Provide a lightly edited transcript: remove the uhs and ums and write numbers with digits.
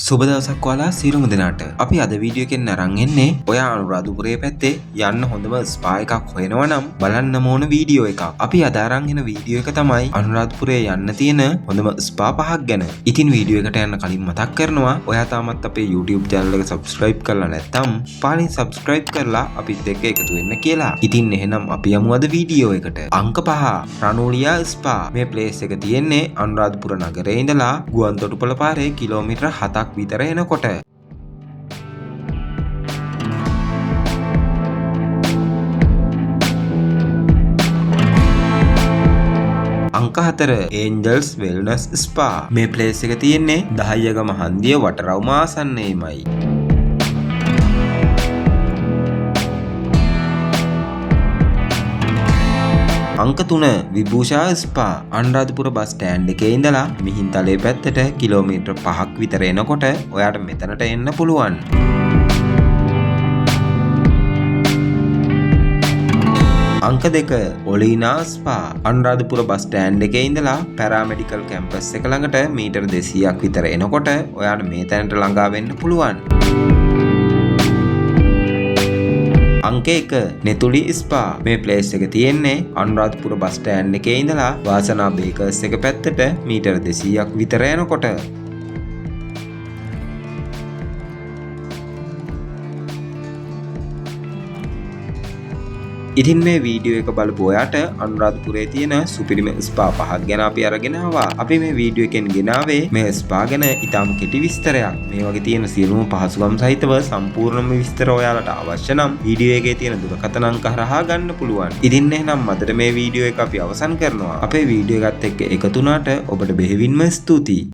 සුබ දවසක් ඔයාලා සියලුම දෙනාට. අපි අද වීඩියෝ එකෙන් අරන් එන්නේ ඔයා අනුරාධපුරයේ පැත්තේ යන්න හොඳම ස්පා එකක් හොයනවා නම් බලන්න ඕන වීඩියෝ එකක්. අපි අද අරන් එන වීඩියෝ එක තමයි අනුරාධපුරයේ යන්න තියෙන හොඳම ස්පා 5ක් ගැන. ඉතින් වීඩියෝ එකට යන්න කලින් මතක් කරනවා ඔයා තාමත් අපේ YouTube channel එක subscribe කරලා නැත්නම් පාලින් subscribe කරලා අපිත් එක්ක එකතු වෙන්න කියලා. ඉතින් එහෙනම් අපි යමු අද වීඩියෝ එකට. අංක 5 රණෝලියා ස්පා. මේ ප්ලේස් එක තියෙන්නේ අනුරාධපුර නගරයේ ඉඳලා ගුවන්තොටුපළ පාරේ කිලෝමීටර් 7ක් විතර එනකොට. අංක 4 Angels Wellness Spa. මේ ප්ලේස් එක තියෙන්නේ දහයගම හන්දිය වටරවුම ආසන්නයේමයි. අංක 3 විභූෂා ස්පා. අනුරාධපුර බස් ස්ටෑන්ඩ් එකේ ඉඳලා මිහින්තලේ පැත්තට කිලෝමීටර් 5ක් විතර එනකොට ඔයාට මෙතනට එන්න පුළුවන්. අංක 2 ඔලීනා ස්පා. අනුරාධපුර බස් ස්ටෑන්ඩ් එකේ ඉඳලා පැරාමෙඩිකල් කැම්පස් එක ළඟට මීටර් 200ක් විතර එනකොට ඔයාට මේ තැනට ළඟා වෙන්න පුළුවන්. අංක 1 නෙතුලි ස්පා. මේ ප්ලේස් එක තියෙන්නේ අනුරාධපුර බස් ස්ටෑන්ඩ් එකේ ඉඳලා වාසනා බේකර්ස් එක පැත්තට මීටර් 200ක් විතර යනකොට. ඉතින් මේ වීඩියෝ එක බලපු ඔයාට අනුරාධපුරයේ තියෙන සුපිරිම ස්පා 5ක් ගැන අපි අරගෙන ආවා. අපි මේ වීඩියෝ එකෙන් ගෙනාවේ මේ ස්පා ගැන ඉතාම කෙටි විස්තරයක්. මේ වගේ තියෙන සියලුම පහසුකම් සහිතව සම්පූර්ණම විස්තර ඔයාලට අවශ්‍ය නම් වීඩියෝ එකේ තියෙන දුරකථන අංක හරහා ගන්න පුළුවන්. ඉතින් එහෙනම් අදට මේ වීඩියෝ එක අපි අවසන් කරනවා. අපේ වීඩියෝ එකත් එක්ක එකතු වුණාට ඔබට බෙහෙවින්ම ස්තුතියි.